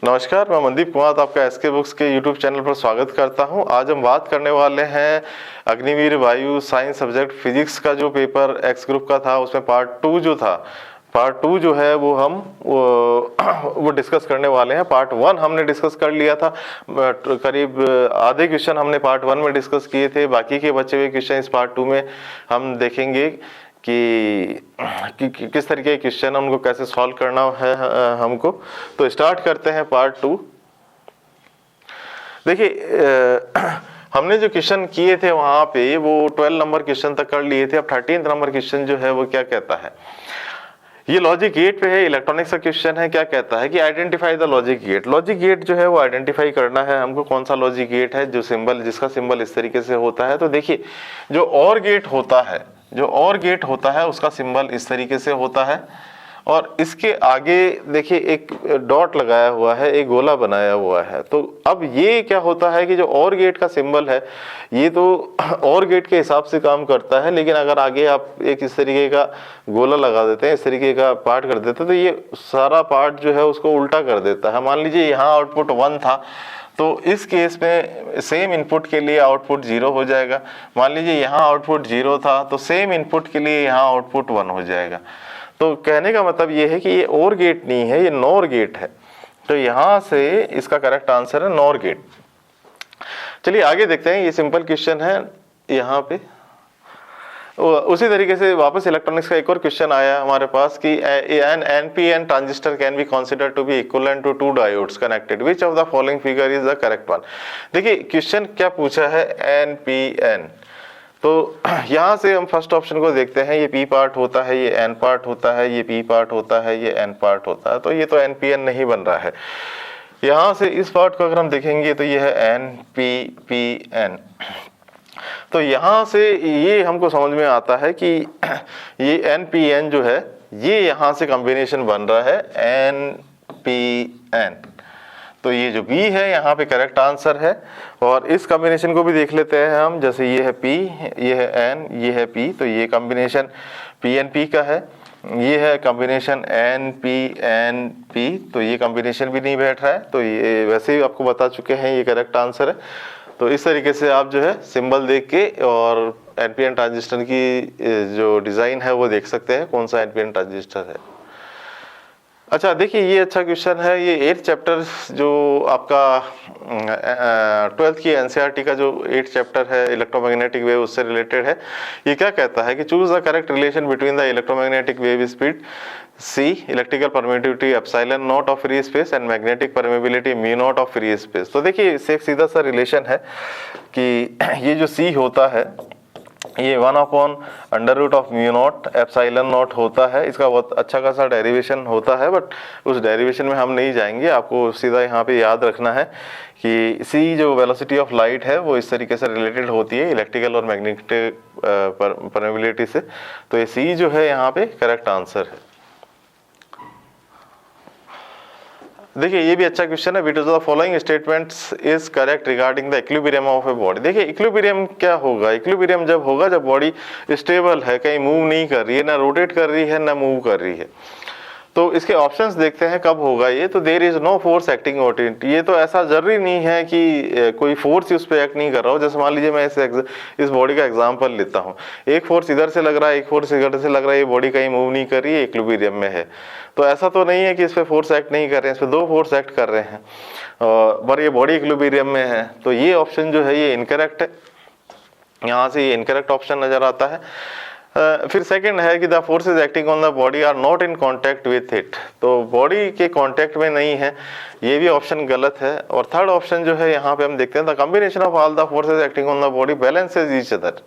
नमस्कार, मैं मनदीप कुमार आपका एसके बुक्स के यूट्यूब चैनल पर स्वागत करता हूं। आज हम बात करने वाले हैं अग्निवीर वायु साइंस सब्जेक्ट फिजिक्स का जो पेपर एक्स ग्रुप का था, उसमें पार्ट 2 जो था, पार्ट 2 जो है वो हम वो डिस्कस करने वाले हैं। पार्ट 1 हमने डिस्कस कर लिया था, करीब आधे क्वेश्चन हमने पार्ट 1 में डिस्कस किए थे। बाकी के बचे हुए क्वेश्चन इस पार्ट 2 में हम देखेंगे कि किस तरीके के क्वेश्चन हमको कैसे सॉल्व करना है हमको। तो स्टार्ट करते हैं पार्ट 2। देखिए हमने जो क्वेश्चन किए थे वहां पे वो 12 नंबर क्वेश्चन तक कर लिए थे। अब 13 नंबर क्वेश्चन जो है वो क्या कहता है, ये लॉजिक गेट पे है, इलेक्ट्रॉनिक्स का क्वेश्चन है। क्या कहता है कि identify the logic gate. Logic gate जो है वो आइडेंटिफाई करना है हमको, कौन सा लॉजिक गेट है जो सिंबल, जिसका सिंबल इस तरीके से होता है। तो देखिए जो और गेट होता है, जो और गेट होता है उसका सिंबल इस तरीके से होता है, और इसके आगे देखिए एक डॉट लगाया हुआ है, एक गोला बनाया हुआ है। तो अब ये क्या होता है कि जो और गेट का सिंबल है ये तो और गेट के हिसाब से काम करता है, लेकिन अगर आगे आप एक इस तरीके का गोला लगा देते हैं, इस तरीके का पार्ट कर देते हैं, तो ये सारा पार्ट जो है उसको उल्टा कर देता है। मान लीजिए यहाँ आउटपुट 1 था, तो इस केस में सेम इनपुट के लिए आउटपुट 0 हो जाएगा। मान लीजिए यहाँ आउटपुट 0 था, तो सेम इनपुट के लिए यहाँ आउटपुट 1 हो जाएगा। तो कहने का मतलब ये है कि ये और गेट नहीं है, ये नॉर गेट है। तो यहाँ से इसका करेक्ट आंसर है नॉर गेट। चलिए आगे देखते हैं। ये सिंपल क्वेश्चन है यहाँ पे। उसी तरीके से वापस इलेक्ट्रॉनिक्स का एक और क्वेश्चन आया हमारे पास कि an NPN transistor can be consider to be equivalent to 2 diodes connected, which of the following figure is the correct one. देखिए क्वेश्चन क्या पूछा है, एनपीएन। तो यहाँ से हम फर्स्ट ऑप्शन को देखते हैं। ये पी पार्ट होता है, ये एन पार्ट होता है, ये पी पार्ट होता है, ये एन पार्ट होता है। तो ये तो एनपीएन नहीं बन रहा है। यहाँ से इस पार्ट को अगर हम देखेंगे तो ये है एन पी पी एन। तो यहाँ से ये हमको समझ में आता है कि ये एन पी एन जो है ये यहाँ से कॉम्बिनेशन बन रहा है एन पी एन। तो ये जो बी है यहाँ पे करेक्ट आंसर है। और इस कॉम्बिनेशन को भी देख लेते हैं हम। जैसे ये है पी, ये है एन, ये है पी, तो ये कॉम्बिनेशन पी एन पी का है। ये है कॉम्बिनेशन एन पी, तो ये कॉम्बिनेशन भी नहीं बैठ रहा है। तो ये वैसे ही आपको बता चुके हैं, ये करेक्ट आंसर है। तो इस तरीके से आप जो है सिंबल देख के और एनपीएन ट्रांजिस्टर की जो डिज़ाइन है वो देख सकते हैं कौन सा एनपीएन ट्रांजिस्टर है। अच्छा देखिए ये अच्छा क्वेश्चन है। ये 8th चैप्टर जो आपका 12th की एनसीईआरटी का जो 8th चैप्टर है इलेक्ट्रोमैग्नेटिक वेव, उससे रिलेटेड है। ये क्या कहता है कि choose the correct relation between the electromagnetic wave speed C, electrical permittivity epsilon naught of free space and magnetic permeability mu naught of free space. तो देखिए इससे एक सीधा सा रिलेशन है कि ये जो सी होता है ये 1/√ऑफ म्यू नॉट एप्सिलॉन नॉट होता है। इसका बहुत अच्छा खासा डेरिवेशन होता है, बट उस डेरिवेशन में हम नहीं जाएंगे। आपको सीधा यहाँ पे याद रखना है कि सी जो वेलोसिटी ऑफ लाइट है वो इस तरीके से रिलेटेड होती है इलेक्ट्रिकल और मैग्नेटिक परमिबिलिटी से। तो ये सी जो है यहाँ पे करेक्ट आंसर है। देखिए ये भी अच्छा क्वेश्चन है। Which of the following statements is correct regarding the equilibrium of a body. देखिए इक्विलिब्रियम क्या होगा, इक्विलिब्रियम जब होगा जब बॉडी स्टेबल है, कहीं मूव नहीं कर रही है, ना रोटेट कर रही है, ना मूव कर रही है। तो इसके ऑप्शंस देखते हैं कब होगा ये। तो there is no force acting on it. ये तो ऐसा जरूरी नहीं है कि कोई फोर्स उस पर एक्ट नहीं कर रहा हो। जैसे मान लीजिए मैं इस बॉडी का एग्जांपल लेता हूँ, एक फोर्स इधर से लग रहा है, एक फोर्स इधर से लग रहा है, ये बॉडी कहीं मूव नहीं कर रही है, इक्विलिब्रियम में है। तो ऐसा तो नहीं है कि इस पर फोर्स एक्ट नहीं कर रहे हैं, इस पर 2 फोर्स एक्ट कर रहे हैं, पर ये बॉडी इक्विलिब्रियम में है। तो ये ऑप्शन जो है ये इनकरेक्ट है। यहाँ से ये इनकरेक्ट ऑप्शन नजर आता है। फिर सेकंड है कि the forces acting on the body are not in contact with it. तो बॉडी के कांटेक्ट में नहीं है, ये भी ऑप्शन गलत है। और थर्ड ऑप्शन जो है यहाँ पे हम देखते हैं the combination of all the forces acting on the body balances each other.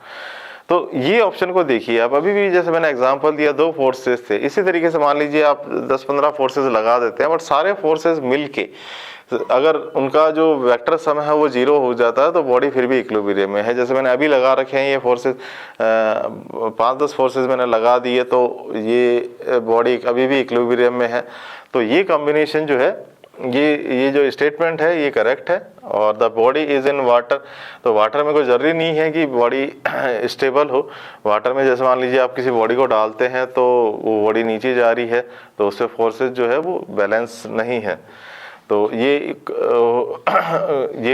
तो ये ऑप्शन को देखिए आप। अभी भी जैसे मैंने एग्जांपल दिया 2 फोर्सेज थे, इसी तरीके से मान लीजिए आप 10-15 फोर्सेज लगा देते हैं, बट सारे फोर्सेज मिलके अगर उनका जो वेक्टर सम है वो 0 हो जाता है तो बॉडी फिर भी इक्विलिब्रियम में है। जैसे मैंने अभी लगा रखे हैं ये फोर्सेज, 5-10 फोर्सेज मैंने लगा दिए, तो ये बॉडी अभी भी इक्विलिब्रियम में है। तो ये कॉम्बिनेशन जो है, ये जो स्टेटमेंट है ये करेक्ट है। और the body is in water, तो वाटर में कोई ज़रूरी नहीं है कि बॉडी स्टेबल हो। वाटर में जैसे मान लीजिए आप किसी बॉडी को डालते हैं तो वो बॉडी नीचे जा रही है, तो उससे फोर्सेज जो है वो बैलेंस नहीं है। तो ये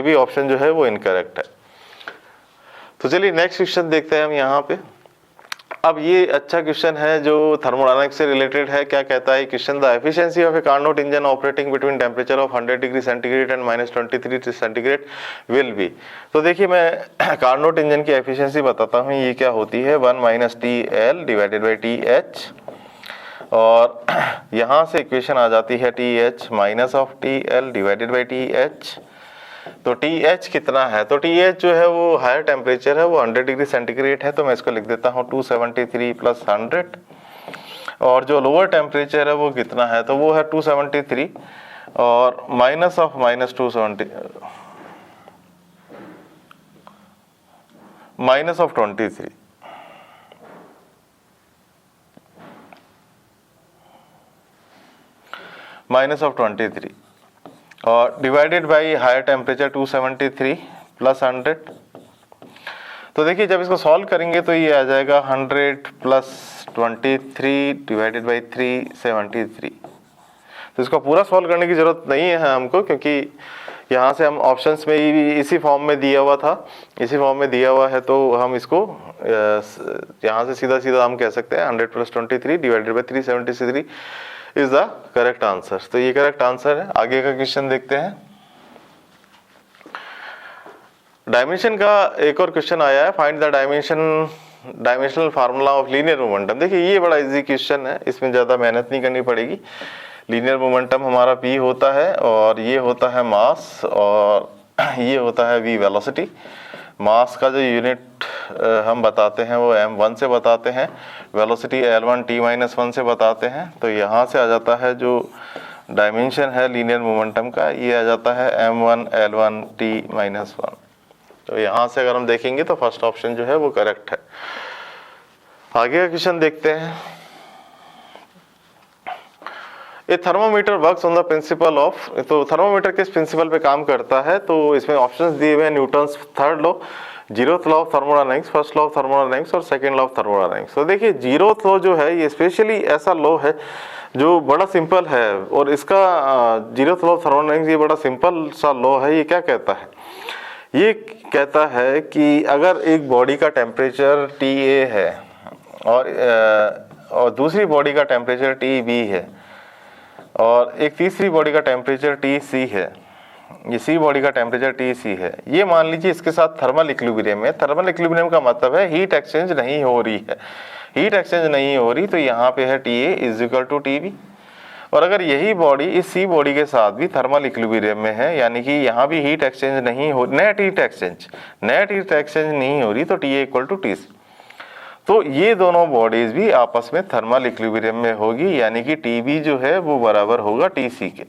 भी ऑप्शन जो है वो इनकरेक्ट है। तो चलिए नेक्स्ट क्वेश्चन देखते हैं हम यहाँ पे। अब ये अच्छा क्वेश्चन है जो थर्मोडायनामिक्स से रिलेटेड है। क्या कहता है question? The efficiency of A Carnot engine operating between temperature of 100 degree centigrade and -23 centigrade will be. तो देखिए मैं कार्नोट इंजन की एफिशिएंसी बताता हूँ। ये क्या होती है? 1 - TL डिवाइडेड बाई TH, और यहाँ से इक्वेशन आ जाती है TH minus of TL divided by TH। तो TH कितना है? तो TH जो है वो हायर टेम्परेचर है, वो 100 डिग्री सेंटीग्रेड है, तो मैं इसको लिख देता हूँ 273 + 100। और जो लोअर टेम्परेचर है वो कितना है? तो वो है 273 और माइनस ऑफ -23 -23 और डिवाइडेड बाई हायर टेम्परेचर 273 + 100। तो देखिए जब इसको सॉल्व करेंगे तो ये आ जाएगा 100 + 23 डिवाइडेड बाई 373। तो इसको पूरा सॉल्व करने की ज़रूरत नहीं है हमको, क्योंकि यहाँ से हम ऑप्शंस में ही इसी फॉर्म में दिया हुआ था, इसी फॉर्म में दिया हुआ है, तो हम इसको यहाँ से सीधा सीधा हम कह सकते हैं 100 + 23 divided by 373 is the correct answer. तो ये करेक्ट आंसर है। आगे का क्वेश्चन देखते हैं। डायमेंशन का एक और क्वेश्चन आया है। Find the dimensional formula of linear momentum. देखिए ये बड़ा इजी क्वेश्चन है, इसमें ज़्यादा मेहनत नहीं करनी पड़ेगी। लीनियर मोमेंटम हमारा P होता है और ये होता है मास और ये होता है V वेलोसिटी। मास का जो यूनिट हम बताते हैं वो m1 से बताते हैं, वेलोसिटी L1 t-1 से बताते हैं। तो यहाँ से आ जाता है जो डायमेंशन है लीनियर मोमेंटम का, ये आ जाता है m1 L1 t-1। तो यहाँ से अगर हम देखेंगे तो फर्स्ट ऑप्शन जो है वो करेक्ट है। आगे का क्वेश्चन देखते हैं। ये thermometer works on the principle of, तो थर्मोमीटर किस प्रिंसिपल पे काम करता है? तो इसमें ऑप्शंस दिए हुए हैं Newton's third law, 0th law of thermodynamics, first law of thermodynamics और सेकंड लॉ ऑफ थर्मोडायनामिक्स। तो देखिए 0th लॉ जो है ये स्पेशली ऐसा लॉ है जो बड़ा सिंपल है, और इसका 0th लॉ ऑफ थर्मोडायनामिक्स ये बड़ा सिंपल सा लॉ है। ये क्या कहता है? ये कहता है कि अगर एक बॉडी का टेम्परेचर TA है और दूसरी बॉडी का टेम्परेचर TB है और एक तीसरी बॉडी का टेम्परेचर TC है, ये C बॉडी का टेम्परेचर TC है, ये मान लीजिए इसके साथ थर्मल इक्विलिब्रियम है। थर्मल इक्विलिब्रियम का मतलब है हीट एक्सचेंज नहीं हो रही है, हीट एक्सचेंज नहीं हो रही, तो यहाँ पे है TA = TB। और अगर यही बॉडी इस C बॉडी के साथ भी थर्मल इक्विलिब्रियम में है, यानी कि यहाँ भी हीट एक्सचेंज नहीं हो, नेट हीट एक्सचेंज नहीं हो रही, तो TA = TC। तो ये दोनों बॉडीज भी आपस में थर्मल इक्विलिब्रियम में होगी, यानी कि TB जो है वो बराबर होगा TC के।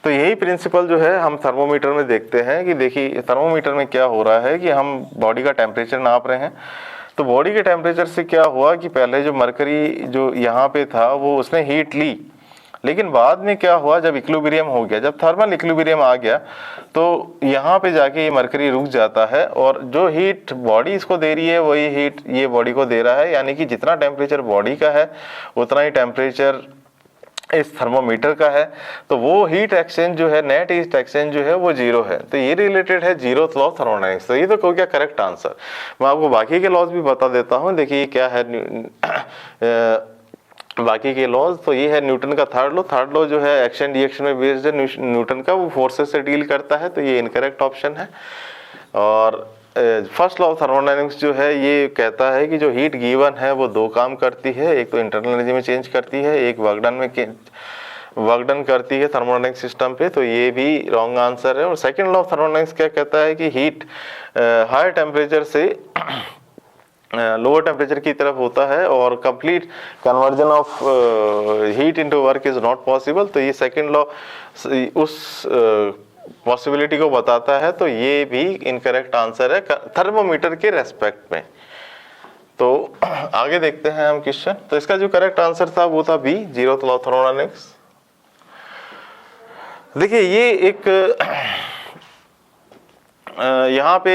तो यही प्रिंसिपल जो है हम थर्मोमीटर में देखते हैं कि देखिए थर्मोमीटर में क्या हो रहा है कि हम बॉडी का टेम्परेचर नाप रहे हैं। तो बॉडी के टेम्परेचर से क्या हुआ कि पहले जो मरकरी जो यहाँ पे था वो उसने हीट ली, लेकिन बाद में क्या हुआ, जब इक्विलिब्रियम हो गया, जब थर्मल इक्विलिब्रियम आ गया, तो यहाँ पे जाके ये मरकरी रुक जाता है और जो हीट बॉडी इसको दे रही है वही हीट ये बॉडी को दे रहा है, यानी कि जितना टेम्परेचर बॉडी का है उतना ही टेम्परेचर इस थर्मोमीटर का है। तो वो हीट एक्सचेंज जो है, नेट हीट एक्सचेंज जो है वो 0 है। तो ये रिलेटेड है 0th लॉ ऑफ थर्मोडायनामिक्स। तो ये तो क्या करेक्ट आंसर। मैं आपको बाकी के लॉज भी बता देता हूँ। देखिए क्या है बाकी के लॉज। तो ये है न्यूटन का थर्ड लॉ जो है एक्शन रिएक्शन में बेस्ड है न्यूटन का, वो फोर्सेस से डील करता है, तो ये इनकरेक्ट ऑप्शन है। और फर्स्ट लॉ ऑफ थर्मोडायनामिक्स जो है ये कहता है कि जो हीट गिवन है वो दो काम करती है, एक तो इंटरनल एनर्जी में चेंज करती है, एक वर्क डन करती है थर्मोडायनामिक सिस्टम पे, तो ये भी रॉन्ग आंसर है। और सेकंड लॉ ऑफ थर्मोडायनामिक्स क्या कहता है कि हीट हायर टेम्परेचर से लोअर टेम्परेचर की तरफ होता है और complete conversion of heat into work is not possible. तो ये सेकंड लॉ उस पॉसिबिलिटी को बताता है, तो ये भी इनकरेक्ट आंसर है थर्मोमीटर के रेस्पेक्ट में। तो आगे देखते हैं हम क्वेश्चन। तो इसका जो करेक्ट आंसर था वो था B, 0th law of thermodynamics. देखिए ये एक यहाँ पे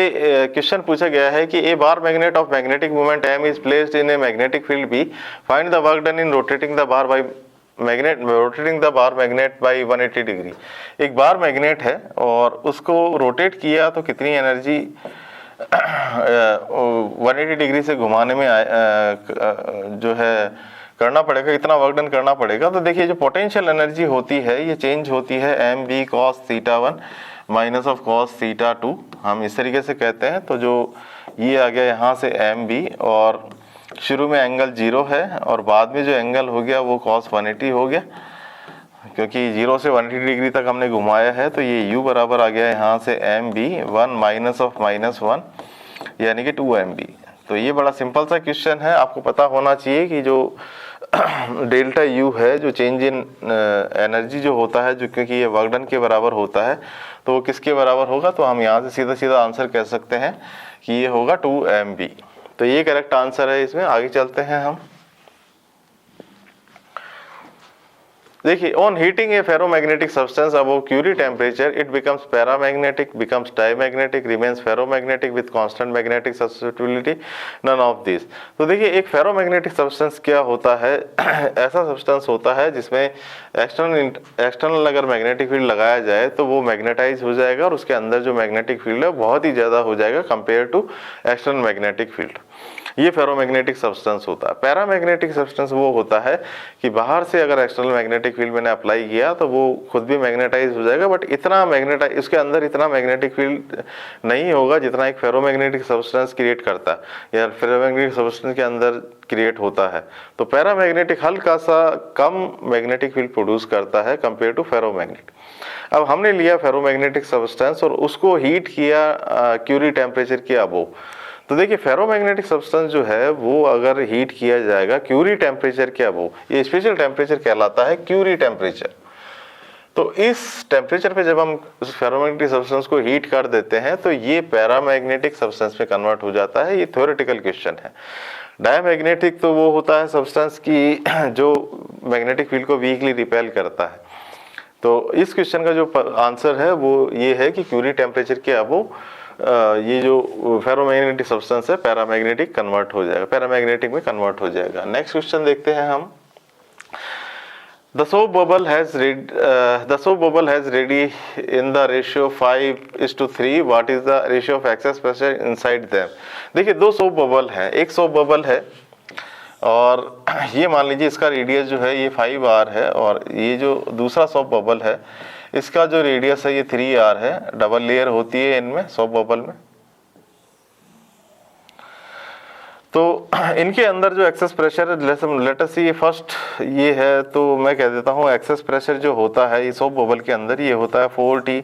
क्वेश्चन पूछा गया है कि a bar magnet of magnetic moment m is placed in a magnetic field B, find the work done in rotating the bar by magnet rotating the bar magnet by 180 degree. एक bar magnet है और उसको rotate किया तो कितनी energy 180 degree से घुमाने में जो है करना पड़ेगा, इतना वर्क डन करना पड़ेगा। तो देखिए जो पोटेंशियल एनर्जी होती है ये चेंज होती है M B cos theta 1 minus of cos theta 2, हम इस तरीके से कहते हैं। तो जो ये आ गया यहाँ से एम बी, और शुरू में एंगल 0 है और बाद में जो एंगल हो गया वो कॉस 180 हो गया, क्योंकि 0 से 180 डिग्री तक हमने घुमाया है। तो ये u बराबर आ गया यहाँ से एम बी 1 माइनस ऑफ -1 यानी कि 2 एम बी। तो ये बड़ा सिंपल सा क्वेश्चन है। आपको पता होना चाहिए कि जो डेल्टा U है, जो चेंज इन एनर्जी जो होता है, जो क्योंकि ये वर्क डन के बराबर होता है, तो वो किसके बराबर होगा? तो हम यहाँ से सीधा सीधा आंसर कह सकते हैं कि ये होगा 2 MB। तो ये करेक्ट आंसर है। इसमें आगे चलते हैं हम। देखिए, on heating a ferromagnetic substance above Curie temperature it becomes paramagnetic, becomes diamagnetic, remains ferromagnetic with constant magnetic substitutivity, none of this. तो देखिए, एक फेरोमैग्नेटिक सब्सटेंस क्या होता है? ऐसा सब्सटेंस होता है जिसमें एक्सटर्नल अगर मैग्नेटिक फील्ड लगाया जाए तो वो मैग्नेटाइज हो जाएगा और उसके अंदर जो मैग्नेटिक फील्ड है बहुत ही ज़्यादा हो जाएगा compare to external magnetic field. ये फेरोमैग्नेटिक सब्सटेंस होता है। पैरामैग्नेटिक सब्सटेंस वो होता है कि बाहर से अगर एक्सटर्नल मैग्नेटिक फील्ड मैंने अप्लाई किया तो वो खुद भी मैग्नेटाइज हो जाएगा, बट इतना मैग्नेटाइज उसके अंदर इतना मैग्नेटिक फील्ड नहीं होगा जितना एक फेरोमैग्नेटिक सब्सटेंस क्रिएट करता है या फेरोमैग्नेटिक सब्सटेंस के अंदर क्रिएट होता है। तो पैरामैग्नेटिक हल्का सा कम मैग्नेटिक फील्ड प्रोड्यूस करता है कंपेयर टू फेरोमैग्नेटिक। अब हमने लिया फेरोमैग्नेटिक सब्सटेंस और उसको हीट किया क्यूरी टेम्परेचर के अबव। तो देखिए, फेरोमैग्नेटिक सब्सटेंस जो है वो अगर हीट किया जाएगा क्यूरी टेम्परेचर के अबव, ये स्पेशल टेम्परेचर कहलाता है क्यूरी टेम्परेचर। तो इस टेम्परेचर पे जब हम उस फेरोमैग्नेटिक सब्सटेंस को हीट कर देते हैं तो ये पैरामैग्नेटिक सब्सटेंस में कन्वर्ट हो जाता है। ये थ्योरेटिकल क्वेश्चन है। डायमैग्नेटिक तो वो होता है सब्सटेंस की जो मैग्नेटिक फील्ड को वीकली रिपेल करता है। तो इस क्वेश्चन का जो आंसर है वो ये है कि क्यूरी टेम्परेचर के अबव ये जो फेरोमैग्नेटिक सब्सटेंस है पैरामैग्नेटिक कन्वर्ट हो जाएगा, पैरामैग्नेटिक में कन्वर्ट हो जाएगा। नेक्स्ट क्वेश्चन देखते हैं हम। The soap bubble has ready in the ratio 5:3. What is the ratio of excess pressure inside them? देखिए, दो सोप बबल हैं। एक सोप बबल है और ये मान लीजिए इसका रेडियस जो है ये 5R है और ये जो दूसरा सोप बबल है इसका जो रेडियस है ये 3R है। डबल लेयर होती है इनमें सोप बबल में। तो इनके अंदर जो एक्सेस प्रेशर है, लेट अस सी फर्स्ट ये है, तो मैं कह देता हूँ एक्सेस प्रेशर जो होता है ये सोप बबल के अंदर ये होता है 4T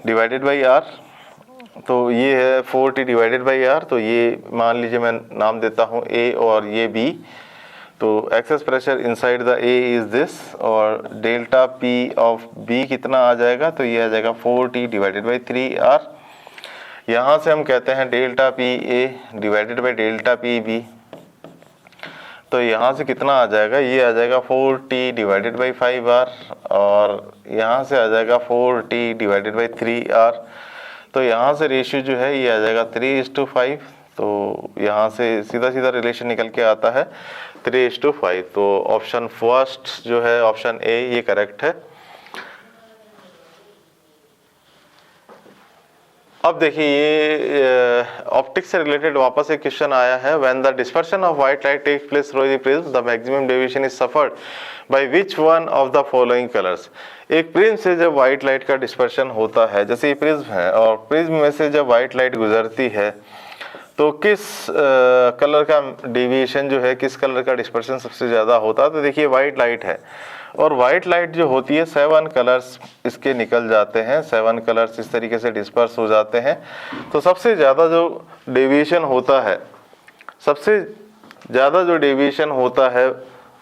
डिवाइडेड बाई R। तो ये है 4T डिवाइडेड बाई R। तो ये मान लीजिए मैं नाम देता हूँ A और ये B। तो excess pressure inside the A is this और डेल्टा P ऑफ B कितना आ जाएगा? तो ये आ जाएगा 4T डिवाइडेड बाई 3R। यहाँ से हम कहते हैं delta P A divided by delta P B. तो यहाँ से कितना आ जाएगा? ये आ जाएगा 4T डिवाइडेड बाई 5R और यहाँ से आ जाएगा 4T डिवाइडेड बाई 3R। तो यहाँ से रेशियो जो है ये आ जाएगा 3:5। तो यहाँ से सीधा सीधा रिलेशन निकल के आता है 3:5। तो ऑप्शन फर्स्ट जो है ऑप्शन ए ये करेक्ट है। अब देखिए, ये ऑप्टिक्स से रिलेटेड वापस एक क्वेश्चन आया है। When the dispersion of white light takes place through the prism the maximum deviation is suffered by which one of the following colours. एक प्रिज्म से जब व्हाइट लाइट का डिस्पर्शन होता है, जैसे ये प्रिज्म है और प्रिज्म में से जब व्हाइट लाइट गुजरती है तो किस कलर का डेविएशन जो है, किस कलर का डिस्पर्शन सबसे ज़्यादा होता है? तो देखिए, व्हाइट लाइट है और वाइट लाइट जो होती है 7 कलर्स इसके निकल जाते हैं, 7 कलर्स इस तरीके से डिस्पर्स हो जाते हैं। तो सबसे ज़्यादा जो डेविएशन होता है, सबसे ज़्यादा जो डेविएशन होता है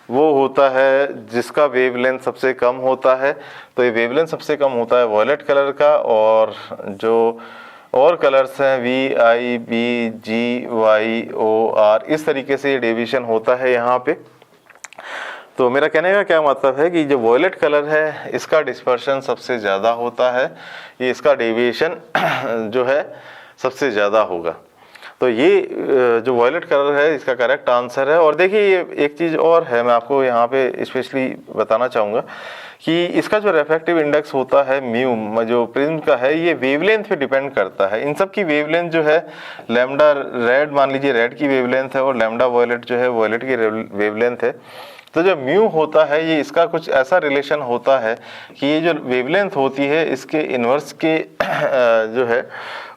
वो होता है जिसका वेवलेंथ सबसे कम होता है। तो ये वेवलेंथ सबसे कम होता है वॉयलेट कलर का, और जो और कलर्स हैं VI B G Y O R, इस तरीके से ये डेविएशन होता है यहाँ पे। तो मेरा कहने का क्या मतलब है कि जो वॉयलेट कलर है इसका डिस्पर्शन सबसे ज़्यादा होता है, ये इसका डेविएशन जो है सबसे ज़्यादा होगा। तो ये जो वॉयलेट कलर है इसका करेक्ट आंसर है। और देखिए ये एक चीज़ और है, मैं आपको यहाँ पे स्पेशली बताना चाहूँगा कि इसका जो रिफ्रैक्टिव इंडेक्स होता है म्यू, जो प्रिज्म का है, ये वेवलेंथ पे डिपेंड करता है। इन सब की वेवलेंथ जो है, लैम्डा रेड मान लीजिए रेड की वेवलेंथ है और लैम्डा वॉयलेट जो है वॉयलेट की वेवलेंथ है। तो जो म्यू होता है ये इसका कुछ ऐसा रिलेशन होता है कि ये जो वेवलेंथ होती है इसके इन्वर्स के जो है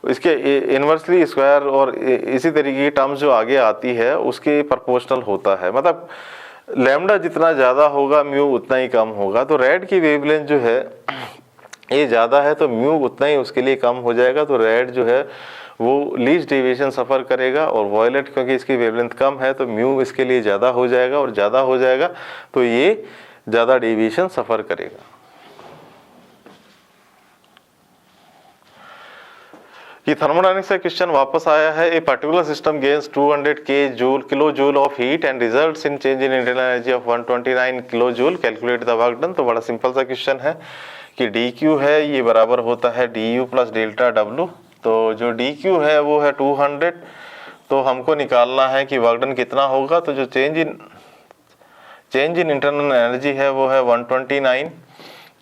इसके इन्वर्सली स्क्वायर और इसी तरीके की टर्म्स जो आगे आती है उसके प्रोपोर्शनल होता है। मतलब लैम्डा जितना ज़्यादा होगा म्यू उतना ही कम होगा। तो रेड की वेवलेंथ जो है ये ज़्यादा है तो म्यू उतना ही उसके लिए कम हो जाएगा। तो रेड जो है वो लीस्ट डेविएशन सफ़र करेगा और वॉयलेट क्योंकि इसकी वेवलेंथ कम है तो म्यू इसके लिए ज़्यादा हो जाएगा और ज़्यादा हो जाएगा तो ये ज़्यादा डेविएशन सफ़र करेगा। ये थर्मोडायनेमिक्स का क्वेश्चन वापस आया है। A particular system gains 200 kilo joule of heat and results in change in internal energy of 129 kilo joule, calculate the work done. तो बड़ा सिंपल सा क्वेश्चन है कि डी क्यू है ये बराबर होता है D you plus delta W. तो जो डी क्यू है वो है 200, तो हमको निकालना है कि वर्क डन कितना होगा। तो जो चेंज इन इंटरनल एनर्जी है वो है 129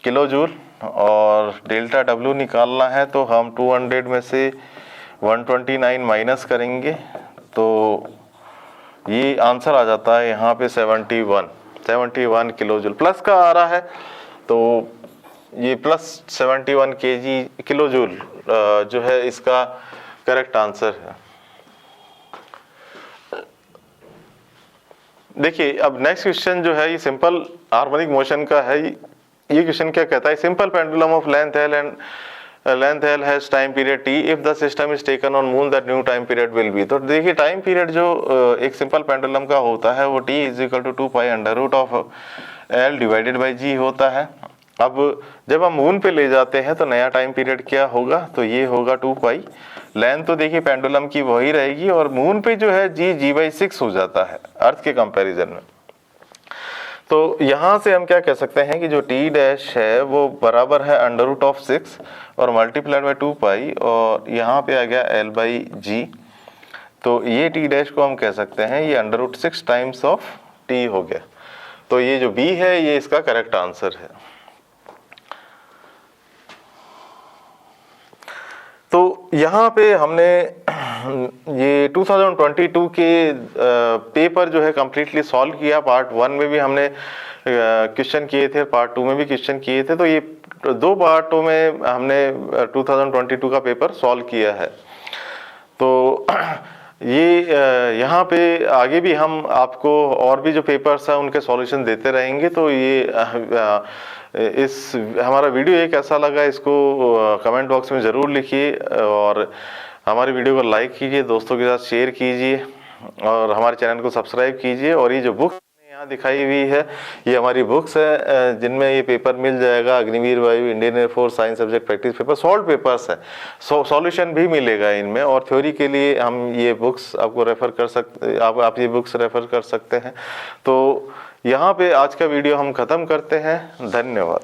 किलो जूल और डेल्टा डब्लू निकालना है। तो हम 200 में से 129 माइनस करेंगे तो ये आंसर आ जाता है यहाँ पे 71 किलो जूल। प्लस का आ रहा है तो ये प्लस 71 किलो जूल जो है इसका करेक्ट आंसर है। देखिए अब नेक्स्ट क्वेश्चन जो है ये सिंपल हार्मोनिक मोशन का है। ये क्वेश्चन क्या कहता है, simple pendulum of length L and length L has time period T if the system is taken on moon that new time period will be. तो देखिए टाइम पीरियड जो एक सिंपल पेंडुलम का होता है वो T is equal to 2 pi under root of L divided by G होता है। अब जब हम मून पे ले जाते हैं तो नया टाइम पीरियड क्या होगा, तो ये होगा 2 पाई। लेंथ तो देखिए पेंडुलम की वही रहेगी और मून पे जो है G/6 हो जाता है अर्थ के कंपैरिजन में। तो यहाँ से हम क्या कह सकते हैं कि जो T डैश है वो बराबर है अंडर रूट ऑफ 6 और मल्टीप्लाइड बाई 2 पाई और यहाँ पे आ गया L/G। तो ये T डैश को हम कह सकते हैं ये under root 6 times of T हो गया। तो ये जो B है ये इसका करेक्ट आंसर है। तो यहाँ पे हमने ये 2022 के पेपर जो है कम्प्लीटली सॉल्व किया। पार्ट 1 में भी हमने क्वेश्चन किए थे, पार्ट 2 में भी क्वेश्चन किए थे। तो ये 2 पार्टों में हमने 2022 का पेपर सॉल्व किया है। तो ये यहाँ पे आगे भी हम आपको और भी जो पेपर्स हैं उनके सॉल्यूशन देते रहेंगे। तो ये इस हमारा वीडियो एक ऐसा लगा इसको कमेंट बॉक्स में ज़रूर लिखिए और हमारी वीडियो को लाइक कीजिए, दोस्तों के साथ शेयर कीजिए और हमारे चैनल को सब्सक्राइब कीजिए। और ये जो बुक यहाँ दिखाई हुई है ये हमारी बुक्स है जिनमें ये पेपर मिल जाएगा। अग्निवीर वायु, Indian air force, science subject practice paper, solve papers है, सॉल्यूशन भी मिलेगा इनमें। और थ्योरी के लिए हम ये बुक्स आपको रेफर कर सकते, आप ये बुक्स रेफर कर सकते हैं। तो यहाँ पे आज का वीडियो हम ख़त्म करते हैं। धन्यवाद।